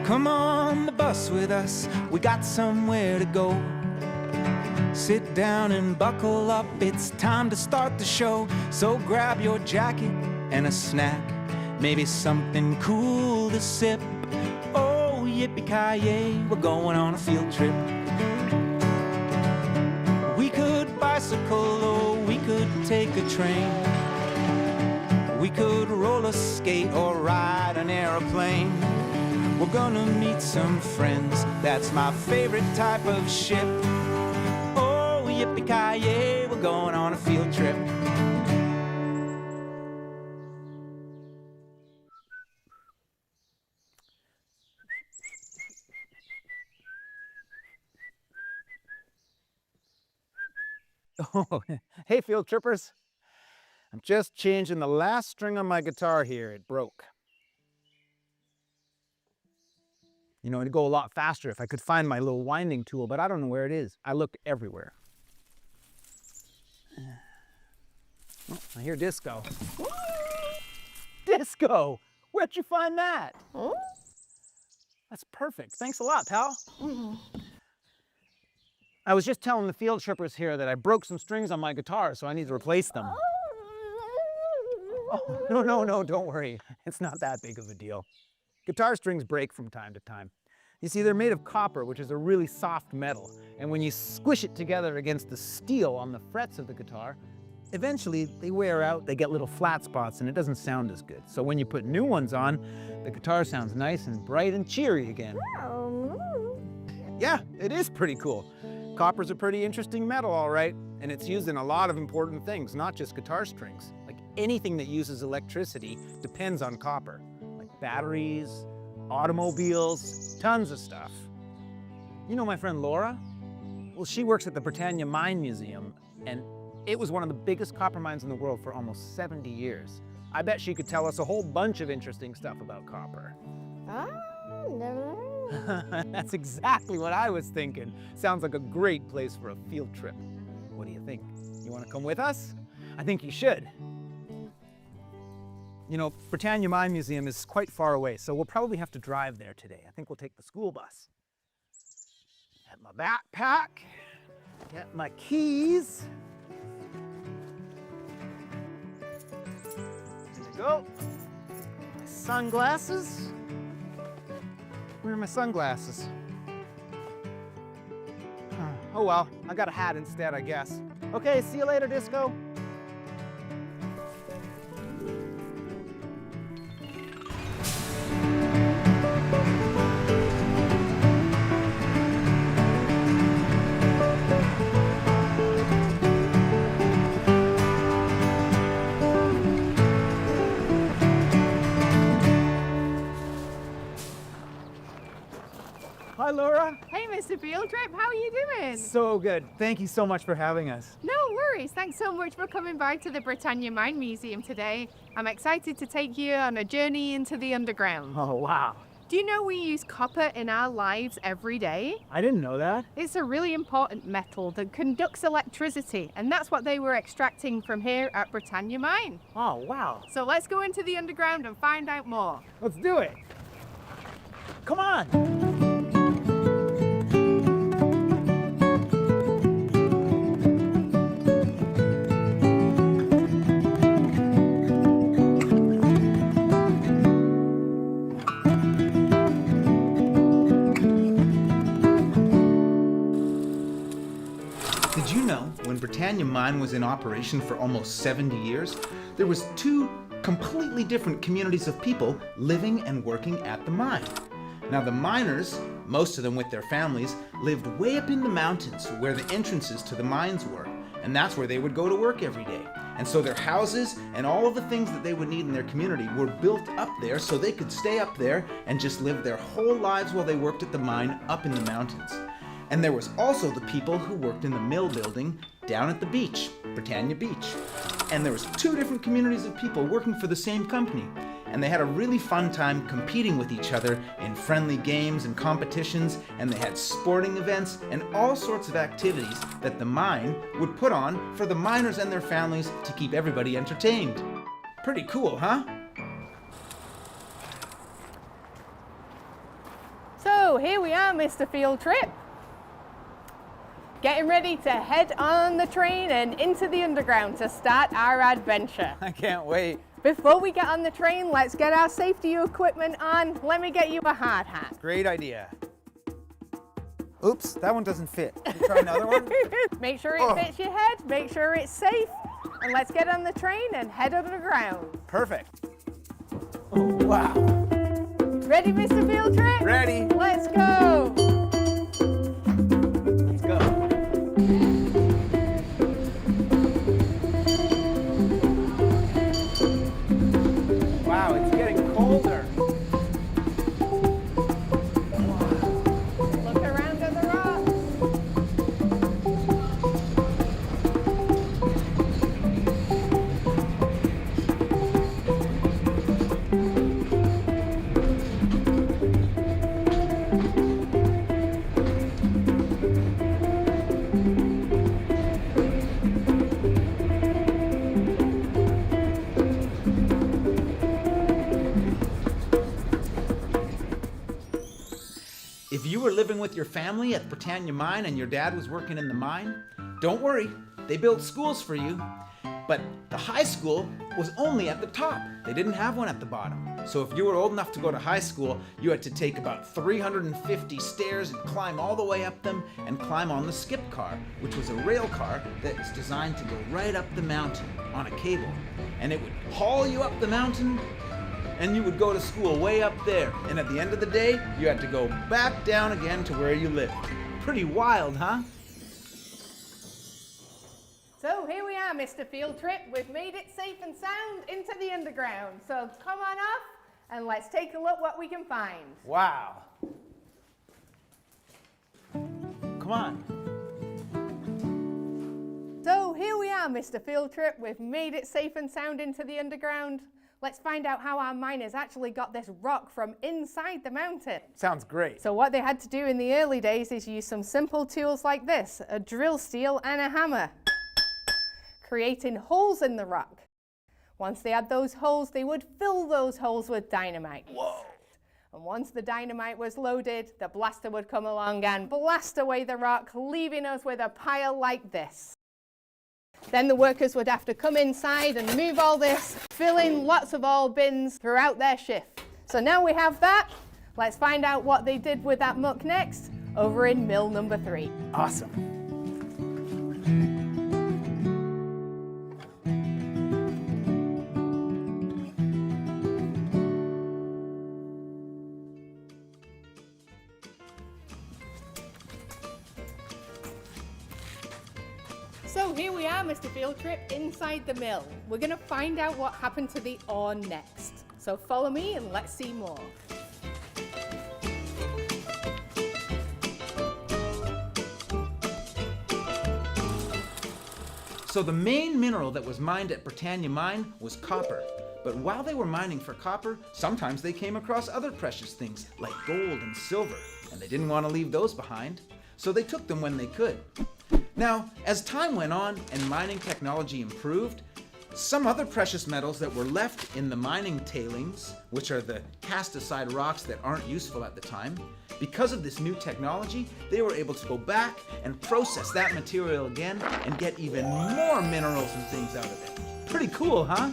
Come on the bus with us, we got somewhere to go. Sit down and buckle up, it's time to start the show. So grab your jacket and a snack, maybe something cool to sip. Oh, yippee-ki-yay, we're going on a field trip. We could bicycle or we could take a train. We could roller skate or ride an aeroplane. We're gonna meet some friends, that's my favorite type of ship. Oh, yippee-ki-yay, we're going on a field trip. Oh, hey field trippers. I'm just changing the last string on my guitar here. It broke. You know, it'd go a lot faster if I could find my little winding tool, but I don't know where it is. I looked everywhere. Oh, I hear Disco. Disco! Where'd you find that? That's perfect. Thanks a lot, pal. I was just telling the field trippers here that I broke some strings on my guitar, so I need to replace them. Oh, no, don't worry. It's not that big of a deal. Guitar strings break from time to time. You see, they're made of copper, which is a really soft metal, and when you squish it together against the steel on the frets of the guitar, eventually they wear out, they get little flat spots, and it doesn't sound as good. So when you put new ones on, the guitar sounds nice and bright and cheery again. Yeah, it is pretty cool. Copper's a pretty interesting metal, all right, and it's used in a lot of important things, not just guitar strings. Like anything that uses electricity depends on copper, like batteries, automobiles, tons of stuff. You know my friend Laura? Well, she works at the Britannia Mine Museum, and it was one of the biggest copper mines in the world for almost 70 years. I bet she could tell us a whole bunch of interesting stuff about copper. Never. That's exactly what I was thinking. Sounds like a great place for a field trip. What do you think? You want to come with us? I think you should. You know, Britannia Mine Museum is quite far away, so we'll probably have to drive there today. I think we'll take the school bus. Get my backpack, get my keys. There we go. My sunglasses. Where are my sunglasses? Oh well, I got a hat instead, I guess. Okay, see you later, Disco. Hi, Laura. Hey, Mr. Field Trip, how are you doing? So good. Thank you so much for having us. No worries. Thanks so much for coming by to the Britannia Mine Museum today. I'm excited to take you on a journey into the underground. Oh, wow. Do you know we use copper in our lives every day? I didn't know that. It's a really important metal that conducts electricity, and that's what they were extracting from here at Britannia Mine. Oh, wow. So let's go into the underground and find out more. Let's do it. Come on. Did you know when Britannia Mine was in operation for almost 70 years, there was two completely different communities of people living and working at the mine? Now the miners, most of them with their families, lived way up in the mountains where the entrances to the mines were, and that's where they would go to work every day. And so their houses and all of the things that they would need in their community were built up there so they could stay up there and just live their whole lives while they worked at the mine up in the mountains. And there was also the people who worked in the mill building down at the beach, Britannia Beach. And there was two different communities of people working for the same company. And they had a really fun time competing with each other in friendly games and competitions, and they had sporting events and all sorts of activities that the mine would put on for the miners and their families to keep everybody entertained. Pretty cool, huh? So here we are, Mr. Field Trip. Getting ready to head on the train and into the underground to start our adventure. I can't wait. Before we get on the train, let's get our safety equipment on. Let me get you a hard hat. Great idea. Oops, that one doesn't fit. Can you try another one? Make sure it fits your head, make sure it's safe, and let's get on the train and head underground. Perfect. Oh, wow. Ready, Mr. Field Trip? Ready. Let's go. Let's go. Wow, it's getting colder. Look around at the rocks. If you were living with your family at Britannia Mine and your dad was working in the mine, don't worry, they built schools for you. But the high school was only at the top. They didn't have one at the bottom. So if you were old enough to go to high school, you had to take about 350 stairs and climb all the way up them and climb on the skip car, which was a rail car that was designed to go right up the mountain on a cable. And it would haul you up the mountain and you would go to school way up there. And at the end of the day, you had to go back down again to where you lived. Pretty wild, huh? So here we are, Mr. Field Trip. We've made it safe and sound into the underground. So come on up and let's take a look what we can find. Wow. Come on. So here we are, Mr. Field Trip. We've made it safe and sound into the underground. Let's find out how our miners actually got this rock from inside the mountain. Sounds great. So what they had to do in the early days is use some simple tools like this, a drill steel and a hammer, creating holes in the rock. Once they had those holes, they would fill those holes with dynamite. Whoa. And once the dynamite was loaded, the blaster would come along and blast away the rock, leaving us with a pile like this. Then the workers would have to come inside and move all this, fill in lots of ore bins throughout their shift. So now we have that. Let's find out what they did with that muck next over in mill number 3. Awesome. So here we are, Mr. Field Trip, inside the mill. We're going to find out what happened to the ore next. So follow me and let's see more. So the main mineral that was mined at Britannia Mine was copper. But while they were mining for copper, sometimes they came across other precious things like gold and silver, and they didn't want to leave those behind, so they took them when they could. Now, as time went on and mining technology improved, some other precious metals that were left in the mining tailings, which are the cast-aside rocks that aren't useful at the time, because of this new technology, they were able to go back and process that material again and get even more minerals and things out of it. Pretty cool, huh?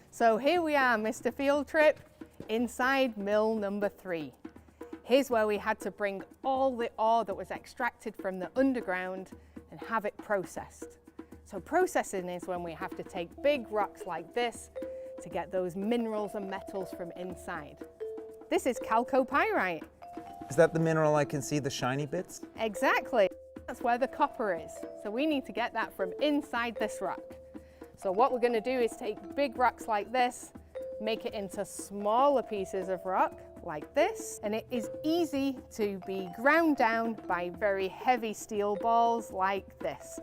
So here we are, Mr. Field Trip, inside mill number 3. Here's where we had to bring all the ore that was extracted from the underground and have it processed. So processing is when we have to take big rocks like this to get those minerals and metals from inside. This is chalcopyrite. Is that the mineral I can see the shiny bits? Exactly. That's where the copper is. So we need to get that from inside this rock. So what we're going to do is take big rocks like this, make it into smaller pieces of rock like this, and it is easy to be ground down by very heavy steel balls like this.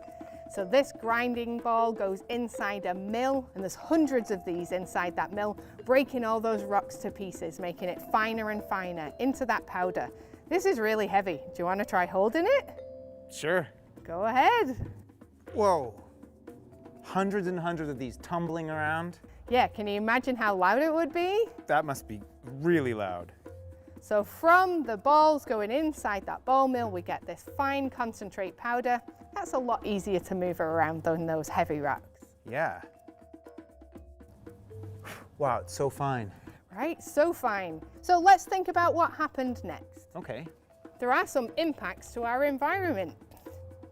So this grinding ball goes inside a mill, and there's hundreds of these inside that mill, breaking all those rocks to pieces, making it finer and finer into that powder. This is really heavy. Do you want to try holding it? Sure. Go ahead. Whoa. hundreds and hundreds of these tumbling around. Yeah, can you imagine how loud it would be? That must be really loud. So from the balls going inside that ball mill, we get this fine concentrate powder. That's a lot easier to move around than those heavy rocks. Yeah. Wow, it's so fine. Right, so fine. So let's think about what happened next. Okay. There are some impacts to our environment.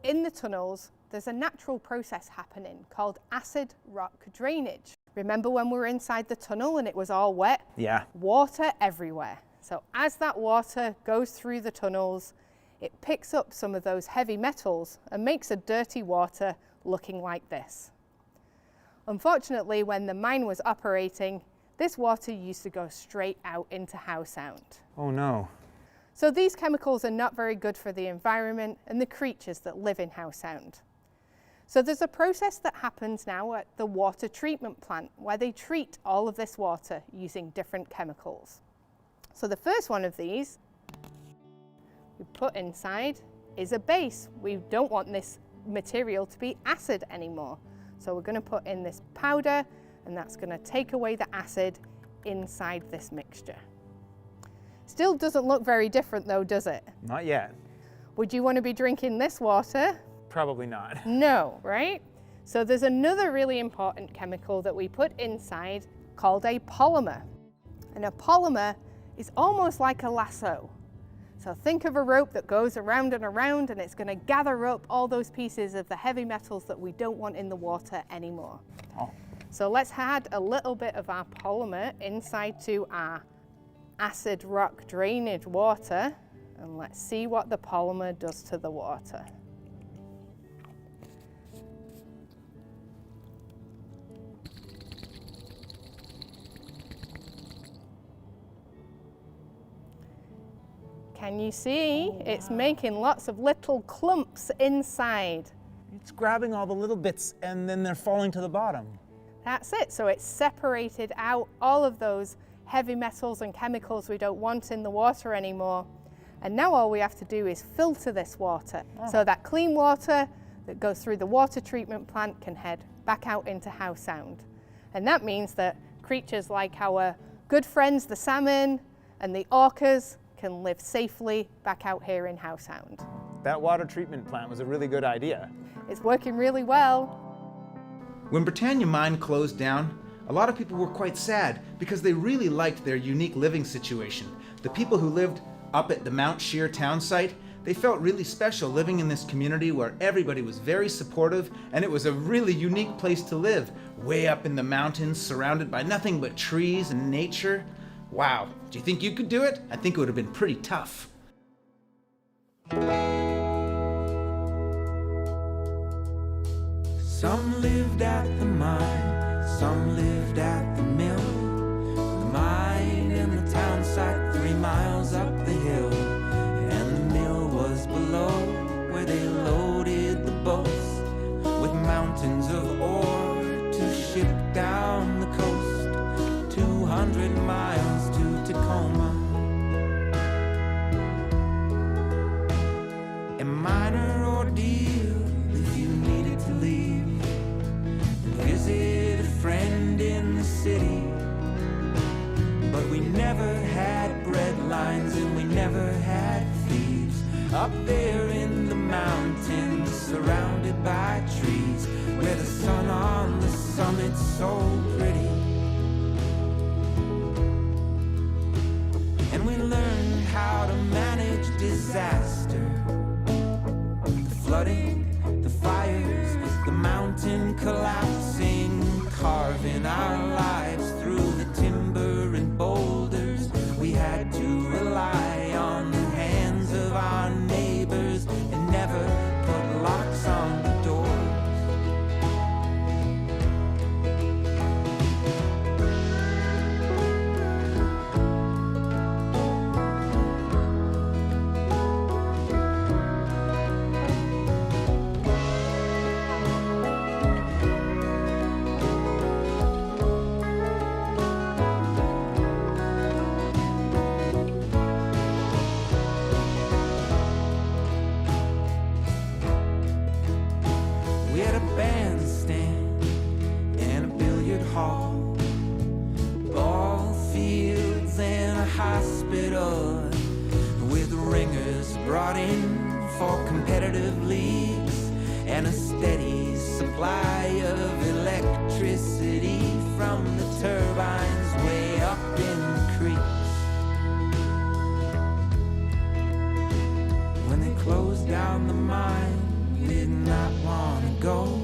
In the tunnels, there's a natural process happening called acid rock drainage. Remember when we were inside the tunnel and it was all wet? Yeah. Water everywhere. So as that water goes through the tunnels, it picks up some of those heavy metals and makes a dirty water looking like this. Unfortunately, when the mine was operating, this water used to go straight out into Howe Sound. Oh no. So these chemicals are not very good for the environment and the creatures that live in Howe Sound. So there's a process that happens now at the water treatment plant where they treat all of this water using different chemicals. So the first one of these we put inside is a base. We don't want this material to be acid anymore. So we're going to put in this powder, and that's going to take away the acid inside this mixture. Still doesn't look very different though, does it? Not yet. Would you want to be drinking this water? Probably not. No, right? So there's another really important chemical that we put inside called a polymer. And a polymer is almost like a lasso. So think of a rope that goes around and it's going to gather up all those pieces of the heavy metals that we don't want in the water anymore. Oh. So let's add a little bit of our polymer inside to our acid rock drainage water, and let's see what the polymer does to the water. Can you see? It's making lots of little clumps inside. It's grabbing all the little bits and then they're falling to the bottom. That's it. So it's separated out all of those heavy metals and chemicals we don't want in the water anymore. And now all we have to do is filter this water. So that clean water that goes through the water treatment plant can head back out into Howe Sound. And that means that creatures like our good friends, the salmon and the orcas, can live safely back out here in Howe Sound. That water treatment plant was a really good idea. It's working really well. When Britannia Mine closed down, a lot of people were quite sad because they really liked their unique living situation. The people who lived up at the Mount Shear town site, they felt really special living in this community where everybody was very supportive and it was a really unique place to live, way up in the mountains surrounded by nothing but trees and nature. Wow, do you think you could do it? I think it would have been pretty tough. Some lived at the mine, some lived at the mill. The mine and the town site 3 miles up the hill, and the mill was below where they loaded the boats with mountains of ore to ship down the coast. 200 miles to Tacoma. A minor ordeal if you needed to leave, visit a friend in the city. But we never had bread lines and we never had thieves up there in the mountains surrounded by trees, where the sun on the summit's so pretty. And we learned how to manage disaster, the flooding, the fires, the mountain collapsing, carving our lives through the timber and boulders. We had to rely on the hands of our neighbors and never put locks on the doors. and a steady supply of electricity from the turbines way up in the creeks. When they closed down the mine, we did not want to go.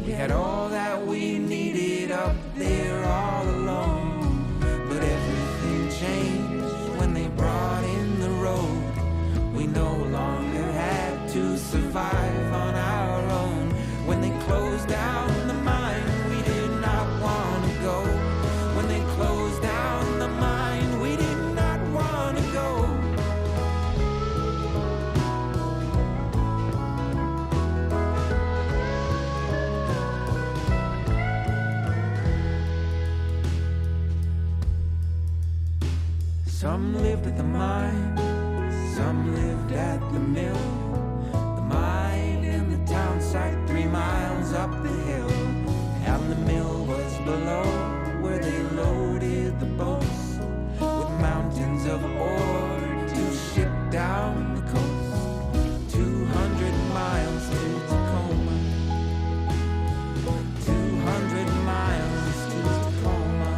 We had all that we needed up there all alone. But everything changed when they brought in the road. We no longer had to survive on our own. When they closed down the mine, we did not want to go. When they closed down the mine, we did not want to go. Some lived at the mine, some lived at the mill. The mine and the town site 3 miles up the hill. And the mill was below where they loaded the boats with mountains of ore to ship down the coast. 200 miles to Tacoma. 200 miles to Tacoma.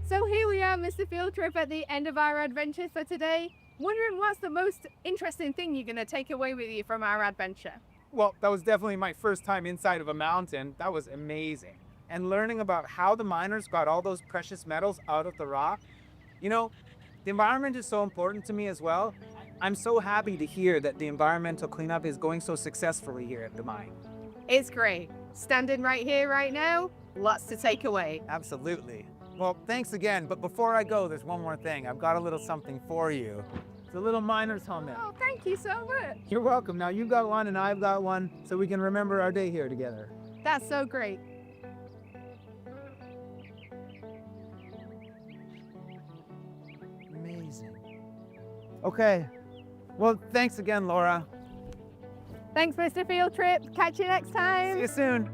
So here we are, Mr. Field Trip, at the end of our adventure for today. Wondering what's the most interesting thing you're going to take away with you from our adventure? Well, that was definitely my first time inside of a mountain. That was amazing. And learning about how the miners got all those precious metals out of the rock. You know, the environment is so important to me as well. I'm so happy to hear that the environmental cleanup is going so successfully here at the mine. It's great. Standing right here, right now, lots to take away. Absolutely. Well, thanks again, but before I go, there's one more thing. I've got a little something for you. It's a little miner's helmet. Oh, thank you so much. You're welcome. Now you've got one and I've got one, so we can remember our day here together. That's so great. Amazing. Okay. Well, thanks again, Laura. Thanks, Mr. Field Trip. Catch you next time. See you soon.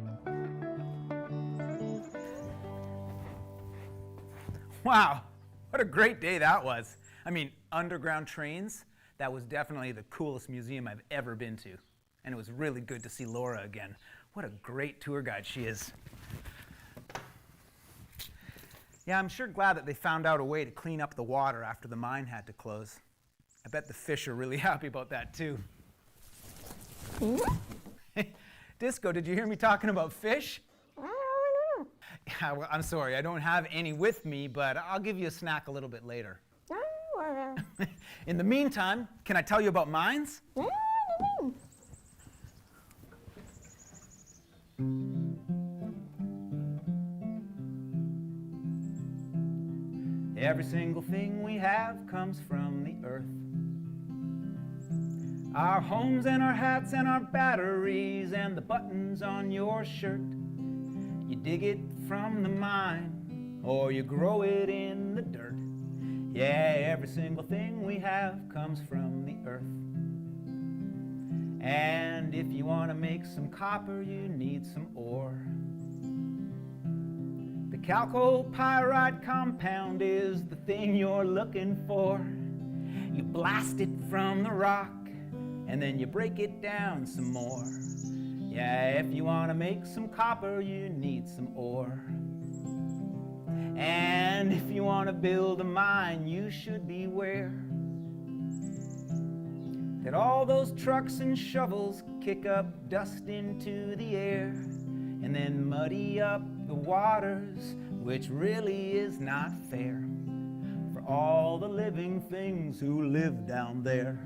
Wow, what a great day that was. I mean, underground trains, that was definitely the coolest museum I've ever been to. And it was really good to see Laura again. What a great tour guide she is. Yeah, I'm sure glad that they found out a way to clean up the water after the mine had to close. I bet the fish are really happy about that too. Disco, did you hear me talking about fish? Yeah, well, I'm sorry, I don't have any with me, but I'll give you a snack a little bit later. In the meantime, can I tell you about mines? Every single thing we have comes from the earth. Our homes and our hats and our batteries and the buttons on your shirt. You dig it from the mine, or you grow it in the dirt. Yeah, every single thing we have comes from the earth. And if you want to make some copper, you need some ore. The chalcopyrite compound is the thing you're looking for. You blast it from the rock, and then you break it down some more. Yeah, if you want to make some copper, you need some ore. And if you want to build a mine, you should beware that all those trucks and shovels kick up dust into the air and then muddy up the waters, which really is not fair for all the living things who live down there.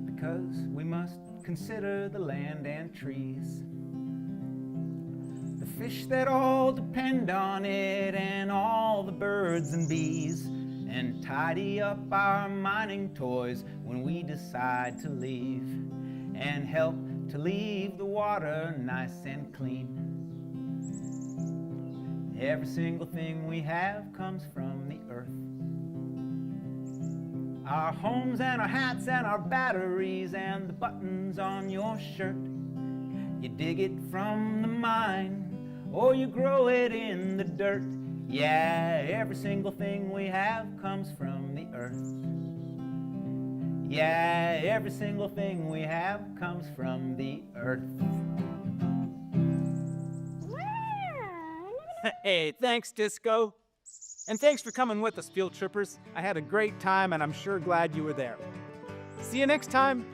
Because we must consider the land and trees, the fish that all depend on it, and all the birds and bees, and tidy up our mining toys when we decide to leave, and help to leave the water nice and clean. Every single thing we have comes from the earth. Our homes and our hats and our batteries and the buttons on your shirt. You dig it from the mine, or you grow it in the dirt. Yeah, every single thing we have comes from the earth. Yeah, every single thing we have comes from the earth. Hey, thanks, Disco. And thanks for coming with us, field trippers. I had a great time, and I'm sure glad you were there. See you next time.